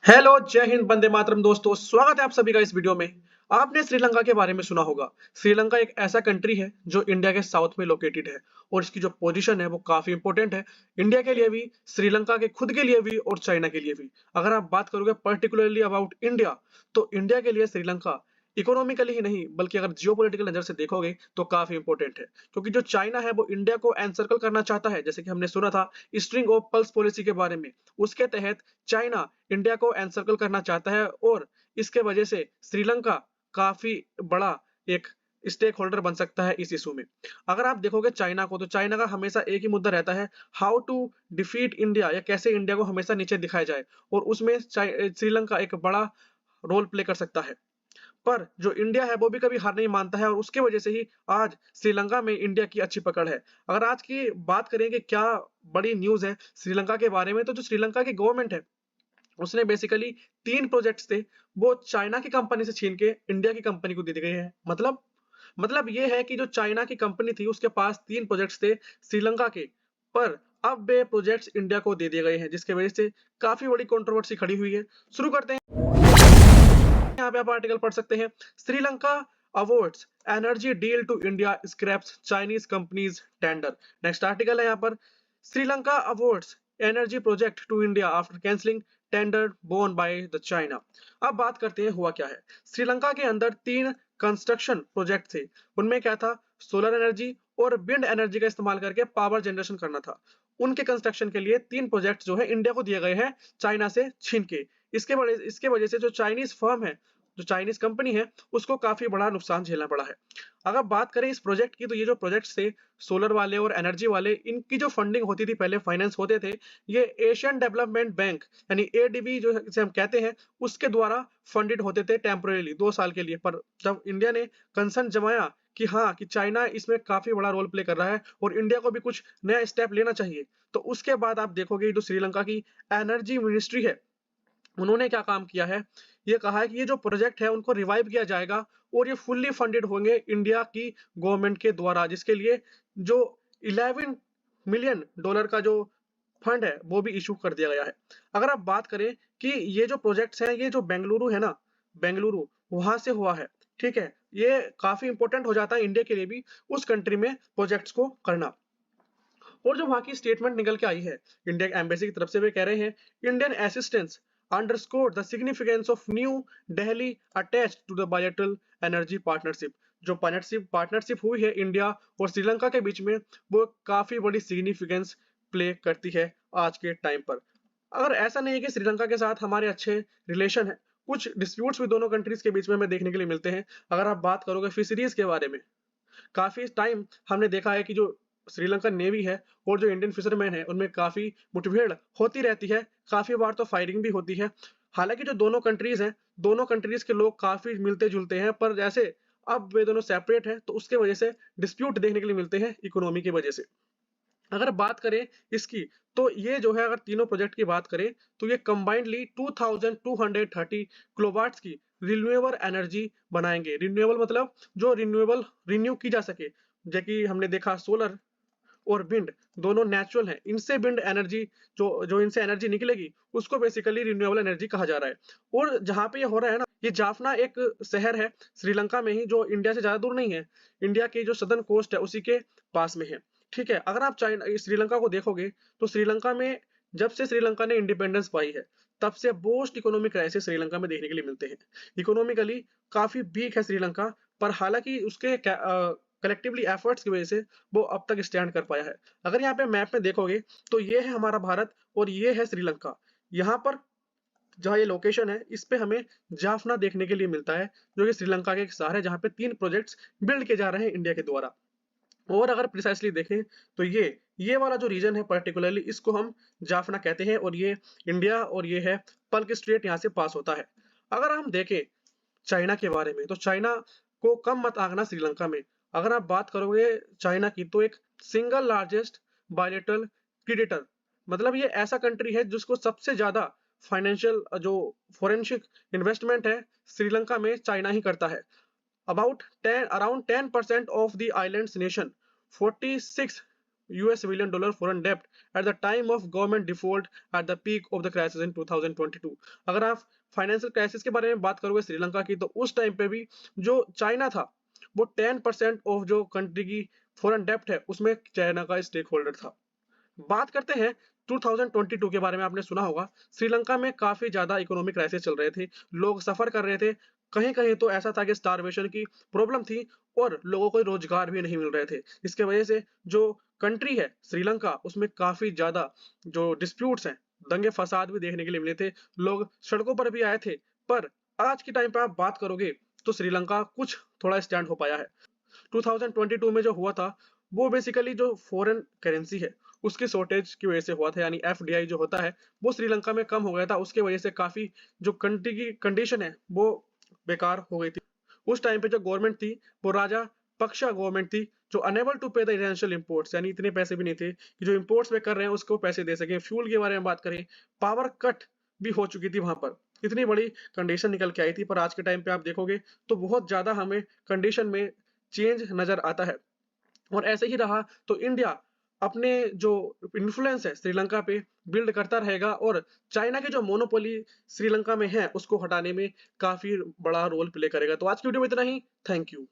Hello, जय हिंद, वंदे मातरम। दोस्तों, स्वागत है आप सभी का इस वीडियो में। आपने श्रीलंका के बारे में सुना होगा। श्रीलंका एक ऐसा कंट्री है जो इंडिया के साउथ में लोकेटेड है और इसकी जो पोजीशन है वो काफी इंपॉर्टेंट है, इंडिया के लिए भी, श्रीलंका के खुद के लिए भी और चाइना के लिए भी। अगर आप बात करोगे पर्टिकुलरली अबाउट इंडिया, तो इंडिया के लिए श्रीलंका इकोनॉमिकली ही नहीं बल्कि अगर जियोपॉलिटिकल नजर से देखोगे तो काफी इंपॉर्टेंट है, क्योंकि जो चाइना है वो इंडिया को एनसर्कल करना चाहता है। जैसे कि हमने सुना था स्ट्रिंग ऑफ पल्स पॉलिसी के बारे में, उसके तहत चाइना इंडिया को एनसर्कल करना चाहता है और इसके वजह से श्रीलंका काफी बड़ा एक स्टेक होल्डर बन सकता है इस इशू में। अगर आप देखोगे चाइना को, तो चाइना का हमेशा एक ही मुद्दा रहता है, हाउ टू डिफीट इंडिया, या कैसे इंडिया को हमेशा नीचे दिखाया जाए, और उसमें श्रीलंका एक बड़ा रोल प्ले कर सकता है। पर जो इंडिया है वो भी कभी हार नहीं मानता है और उसके वजह से ही आज श्रीलंका में इंडिया की अच्छी पकड़ है। अगर आज की बात करें कि क्या बड़ी न्यूज़ है श्रीलंका के बारे में, तो जो श्रीलंका की गवर्नमेंट है उसने बेसिकली 3 प्रोजेक्ट्स थे, वो चाइना की कंपनी से छीन के इंडिया की कंपनी को दे दिए गए हैं। मतलब ये है कि जो चाइना की कंपनी थी उसके पास 3 प्रोजेक्ट्स थे श्रीलंका के, पर अब वे प्रोजेक्ट्स इंडिया को दे दिए गए हैं, जिसकी वजह से काफी बड़ी कंट्रोवर्सी खड़ी हुई है। शुरू करते हैं। यहाँ पे आप आर्टिकल पढ़ सकते हैं, Sri Lanka awards energy deal to India scraps Chinese companies tender. Next article है यहाँ पर, Sri Lanka awards energy project to India after cancelling tender won by the China. अब बात करते हैं हुआ क्या है। श्रीलंका के अंदर 3 कंस्ट्रक्शन प्रोजेक्ट थे। उनमें क्या था, सोलर एनर्जी और विंड एनर्जी का इस्तेमाल करके पावर जनरेशन करना था। उनके कंस्ट्रक्शन के लिए 3 प्रोजेक्ट जो है इंडिया को दिए गए हैं चाइना से छीन के। इसके वजह से जो चाइनीज फर्म है, जो चाइनीज कंपनी है, उसको काफी बड़ा नुकसान झेलना पड़ा है। अगर बात करें इस प्रोजेक्ट की, तो ये जो प्रोजेक्ट्स थे सोलर वाले और एनर्जी वाले, इनकी जो फंडिंग होती थी, पहले फाइनेंस होते थे, ये एशियन डेवलपमेंट बैंक यानी एडीबी जो जिसे हम कहते हैं, उसके द्वारा फंडेड होते थे टेम्पोरेली 2 साल के लिए। पर जब इंडिया ने कंसर्न जमाया कि हाँ, कि चाइना इसमें काफी बड़ा रोल प्ले कर रहा है और इंडिया को भी कुछ नया स्टेप लेना चाहिए, तो उसके बाद आप देखोगे जो श्रीलंका की एनर्जी मिनिस्ट्री है, उन्होंने क्या काम किया है, ये कहा है कि ये जो प्रोजेक्ट है उनको रिवाइव किया जाएगा और ये फुल्ली फंडेड होंगे इंडिया की गवर्नमेंट के द्वारा, जिसके लिए जो 11 मिलियन डॉलर का जो फंड है वो भी इशू कर दिया गया है। अगर आप बात करें कि ये जो प्रोजेक्ट्स हैं, ये जो बेंगलुरु है ना, बेंगलुरु वहां से हुआ है, ठीक है, ये काफी इंपॉर्टेंट हो जाता है इंडिया के लिए भी उस कंट्री में प्रोजेक्ट्स को करना। और जो वहां की स्टेटमेंट निकल के आई है इंडियन एम्बेसी की तरफ से, वे कह रहे हैं, Indian assistance underscore the significance of new Delhi attached to the bilateral energy partnership. जो पार्टनरशिप हुई है इंडिया और श्रीलंका के बीच में, वो काफी बड़ी सिग्निफिकेंस प्ले करती है आज के टाइम पर। अगर ऐसा नहीं है कि श्रीलंका के साथ हमारे अच्छे रिलेशन है, कुछ डिस्प्यूट्स भी दोनों कंट्रीज के बीच में हमें देखने के लिए मिलते हैं। अगर आप बात करोगे फिशरीज के बारे में, काफी टाइम हमने देखा है कि जो श्रीलंकन नेवी है और जो इंडियन फिशरमैन है, उनमें काफी मुठभेड़ होती रहती है, काफी बार तो फायरिंग भी होती है। हालांकि जो दोनों कंट्रीज हैं, दोनों कंट्रीज के लोग काफी मिलते जुलते हैं, पर जैसे अब वे दोनों सेपरेट हैं तो उसके वजह से डिस्प्यूट देखने के लिए मिलते हैं इकोनॉमी की वजह से। अगर बात करें इसकी, तो ये जो है, अगर तीनों प्रोजेक्ट की बात करें, तो ये कंबाइंडली 2230 किलोवाट्स की रिन्यूएबल एनर्जी बनाएंगे। रिन्यूएबल मतलब जो रिन्यू की जा सके, जैसे कि हमने देखा सोलर और विंड दोनों नेचुरल हैं, इनसे विंड एनर्जी जो जो इनसे एनर्जी निकलेगी उसको बेसिकली रिन्यूएबल एनर्जी कहा जा रहा है। और जहाँ पे ये हो रहा है ना, ये जाफना एक शहर है श्रीलंका में ही, जो इंडिया से ज्यादा दूर नहीं है, इंडिया की जो सदर्न कोस्ट है उसी के पास में है। ठीक है, अगर आप चाइना श्रीलंका को देखोगे, तो श्रीलंका में जब से श्रीलंका ने इंडिपेंडेंस पाई है, तब से मोस्ट इकोनॉमिक क्राइसिस श्रीलंका में देखने के लिए मिलते हैं। इकोनॉमिकली काफी वीक है श्रीलंका, पर हालांकि उसके कलेक्टिवली एफर्ट्स की वजह से वो अब तक स्टैंड कर पाया है। अगर यहाँ पे मैप में देखोगे, तो ये है हमारा भारत और ये है श्रीलंका। यहाँ पर जहाँ ये लोकेशन है, इस पे हमें जाफना देखने के लिए मिलता है, जो कि श्रीलंका के एक शहर है जहाँ पे 3 प्रोजेक्ट्स बिल्ड किए जा रहे हैं इंडिया के द्वारा। और अगर प्रिसाइसली देखें, तो ये वाला जो रीजन है पर्टिकुलरली, इसको हम जाफना कहते हैं और ये इंडिया और ये है पल्क स्ट्रेट, यहाँ से पास होता है। अगर हम देखें चाइना के बारे में, तो चाइना को कम मत आंकना श्रीलंका में। अगर आप बात करोगे चाइना की, तो एक सिंगल लार्जेस्ट बायलेटरल क्रेडिटर, मतलब ये ऐसा कंट्री है जिसको सबसे ज्यादा फाइनेंशियल जो फोरेंसिक इन्वेस्टमेंट है श्रीलंका में चाइना ही करता है। About 10 around 10% of the islands nation 46 US billion dollar foreign debt at the time of government default at the peak of the crisis in 2022। अगर आप फाइनेंशियल क्राइसिस के बारे में बात करोगे श्रीलंका की, तो उस टाइम पे भी जो चाइना था वो 10% ऑफ जो कंट्री की फॉरेन डेप्ट है उसमें चाइना का स्टेक होल्डर था। बात करते हैं 2022 के बारे में। आपने सुना होगा श्रीलंका में काफी ज्यादा इकोनॉमिक क्राइसिस चल रहे थे, लोग सफर कर रहे थे, कहीं कहीं तो ऐसा था कि स्टारवेशन की प्रॉब्लम थी और लोगों को रोजगार भी नहीं मिल रहे थे। इसके वजह से जो कंट्री है श्रीलंका, उसमें काफी ज्यादा जो डिस्प्यूट्स हैं, दंगे फसाद भी देखने के लिए मिले थे, लोग सड़कों पर भी आए थे। पर आज के टाइम पे आप बात करोगे तो श्रीलंका कुछ थोड़ा स्टैंड हो पाया है। 2022 में जो हुआ था वो बेसिकली जो फॉरेन करेंसी है उसकी शॉर्टेज की वजह से हुआ था, यानी एफडीआई जो होता है वो श्रीलंका में कम हो गया था। उसके वजह से काफी जो कंट्री की कंडीशन है वो बेकार हो गई थी। उस टाइम पे जो गवर्नमेंट थी वो राजा पक्षा गवर्नमेंट थी, जो अनेबल टू पे द एसेंशियल इंपोर्ट्स, यानी इतने पैसे भी नहीं थे कि जो इंपोर्ट्स वे कर रहे हैं उसको पैसे दे सके। फ्यूल के बारे में बात करें, पावर कट भी हो चुकी थी वहां पर, इतनी बड़ी कंडीशन निकल के आई थी। पर आज के टाइम पे आप देखोगे तो बहुत ज्यादा हमें कंडीशन में चेंज नजर आता है। और ऐसे ही रहा तो इंडिया अपने जो इन्फ्लुएंस है श्रीलंका पे बिल्ड करता रहेगा और चाइना की जो मोनोपोली श्रीलंका में है उसको हटाने में काफी बड़ा रोल प्ले करेगा। तो आज की वीडियो में इतना ही। Thank you.